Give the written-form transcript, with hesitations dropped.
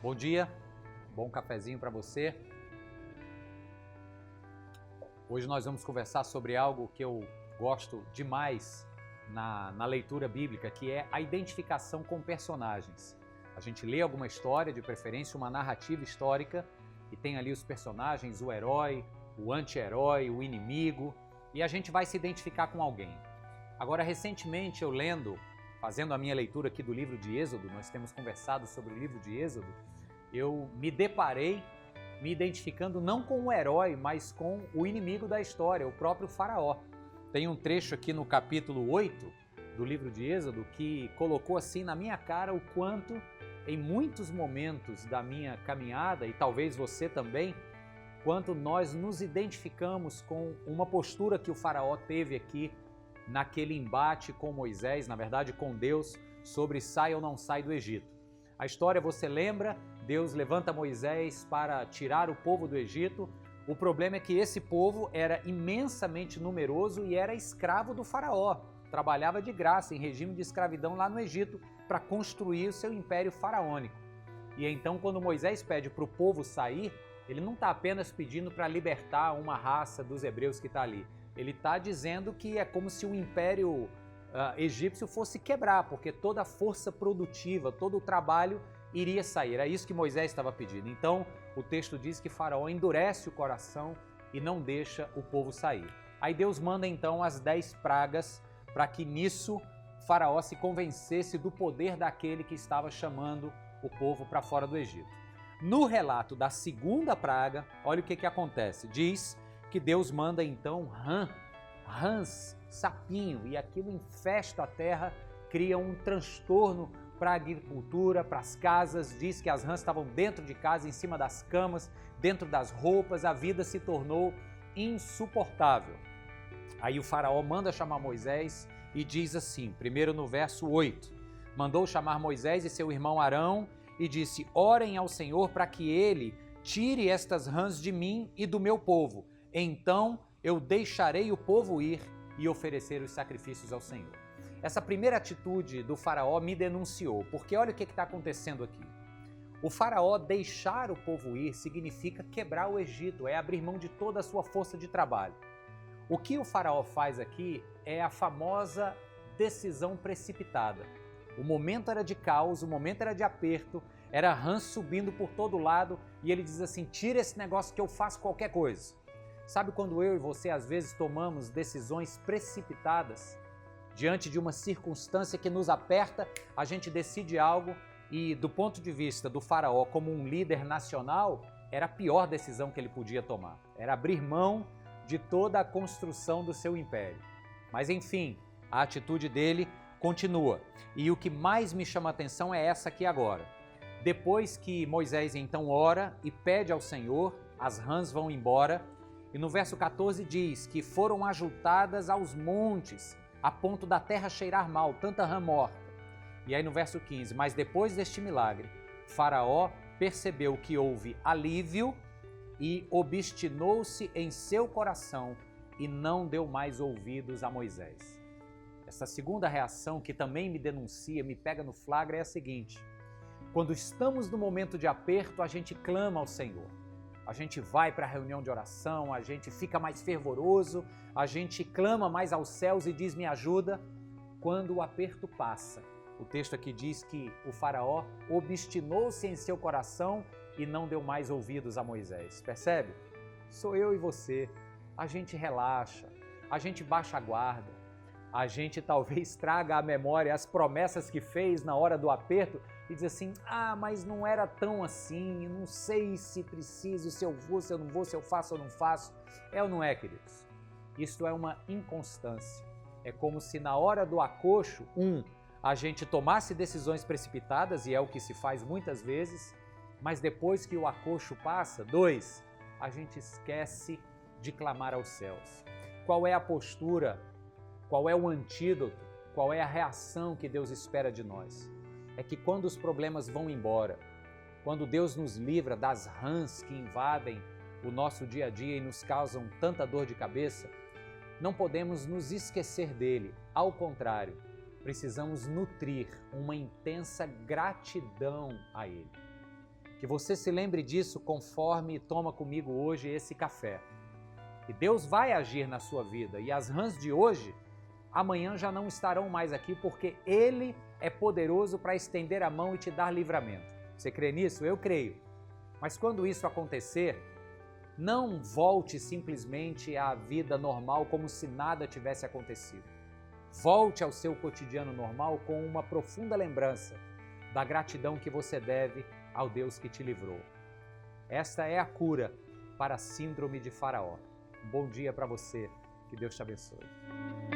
Bom dia, bom cafezinho para você. Hoje nós vamos conversar sobre algo que eu gosto demais na leitura bíblica, que é a identificação com personagens. A gente lê alguma história, de preferência uma narrativa histórica, e tem ali os personagens, o herói, o anti-herói, o inimigo, e a gente vai se identificar com alguém. Agora, recentemente eu fazendo a minha leitura aqui do livro de Êxodo, nós temos conversado sobre o livro de Êxodo, eu me deparei me identificando não com o herói, mas com o inimigo da história, o próprio Faraó. Tem um trecho aqui no capítulo 8 do livro de Êxodo que colocou assim na minha cara o quanto, em muitos momentos da minha caminhada, e talvez você também, quanto nós nos identificamos com uma postura que o Faraó teve aqui naquele embate com Moisés, na verdade com Deus, sobre sai ou não sai do Egito. A história, você lembra? Deus levanta Moisés para tirar o povo do Egito. O problema é que esse povo era imensamente numeroso e era escravo do Faraó. Trabalhava de graça em regime de escravidão lá no Egito para construir o seu império faraônico. E então, quando Moisés pede para o povo sair, ele não está apenas pedindo para libertar uma raça dos hebreus que está ali. Ele está dizendo que é como se o império egípcio fosse quebrar, porque toda a força produtiva, todo o trabalho iria sair. Era isso que Moisés estava pedindo. Então, o texto diz que Faraó endurece o coração e não deixa o povo sair. Aí Deus manda então as 10 pragas para que nisso Faraó se convencesse do poder daquele que estava chamando o povo para fora do Egito. No relato da segunda praga, olha o que acontece. Diz que Deus manda então rãs, sapinho, e aquilo infesta a terra, cria um transtorno para a agricultura, para as casas. Diz que as rãs estavam dentro de casa, em cima das camas, dentro das roupas. A vida se tornou insuportável. Aí o Faraó manda chamar Moisés e diz assim, primeiro no verso 8, mandou chamar Moisés e seu irmão Arão e disse, orem ao Senhor para que ele tire estas rãs de mim e do meu povo. Então eu deixarei o povo ir e oferecer os sacrifícios ao Senhor. Essa primeira atitude do Faraó me denunciou, porque olha o que está acontecendo aqui. O Faraó deixar o povo ir significa quebrar o Egito, é abrir mão de toda a sua força de trabalho. O que o Faraó faz aqui é a famosa decisão precipitada. O momento era de caos, o momento era de aperto, era rã subindo por todo lado e ele diz assim, tira esse negócio que eu faço qualquer coisa. Sabe quando eu e você às vezes tomamos decisões precipitadas? Diante de uma circunstância que nos aperta, a gente decide algo e do ponto de vista do Faraó como um líder nacional, era a pior decisão que ele podia tomar. Era abrir mão de toda a construção do seu império. Mas enfim, a atitude dele continua. E o que mais me chama a atenção é essa aqui agora. Depois que Moisés então ora e pede ao Senhor, as rãs vão embora. E no verso 14 diz que foram ajuntadas aos montes, a ponto da terra cheirar mal, tanta rã morta. E aí no verso 15, mas depois deste milagre, Faraó percebeu que houve alívio e obstinou-se em seu coração e não deu mais ouvidos a Moisés. Essa segunda reação que também me denuncia, me pega no flagra é a seguinte. Quando estamos no momento de aperto, a gente clama ao Senhor. A gente vai para a reunião de oração, a gente fica mais fervoroso, a gente clama mais aos céus e diz, me ajuda. Quando o aperto passa, o texto aqui diz que o Faraó obstinou-se em seu coração e não deu mais ouvidos a Moisés. Percebe? Sou eu e você. A gente relaxa, a gente baixa a guarda, a gente talvez traga à memória as promessas que fez na hora do aperto e diz assim, mas não era tão assim, não sei se preciso, se eu vou, se eu não vou, se eu faço ou não faço. É ou não é, queridos? Isto é uma inconstância. É como se na hora do acocho, a gente tomasse decisões precipitadas, e é o que se faz muitas vezes, mas depois que o acocho passa, 2, a gente esquece de clamar aos céus. Qual é a postura? Qual é o antídoto? Qual é a reação que Deus espera de nós? É que quando os problemas vão embora, quando Deus nos livra das rãs que invadem o nosso dia a dia e nos causam tanta dor de cabeça, não podemos nos esquecer dele. Ao contrário, precisamos nutrir uma intensa gratidão a ele. Que você se lembre disso conforme toma comigo hoje esse café. E Deus vai agir na sua vida. E as rãs de hoje, amanhã já não estarão mais aqui, porque Ele é poderoso para estender a mão e te dar livramento. Você crê nisso? Eu creio. Mas quando isso acontecer, não volte simplesmente à vida normal como se nada tivesse acontecido. Volte ao seu cotidiano normal com uma profunda lembrança da gratidão que você deve ao Deus que te livrou. Esta é a cura para a síndrome de Faraó. Um bom dia para você. Que Deus te abençoe.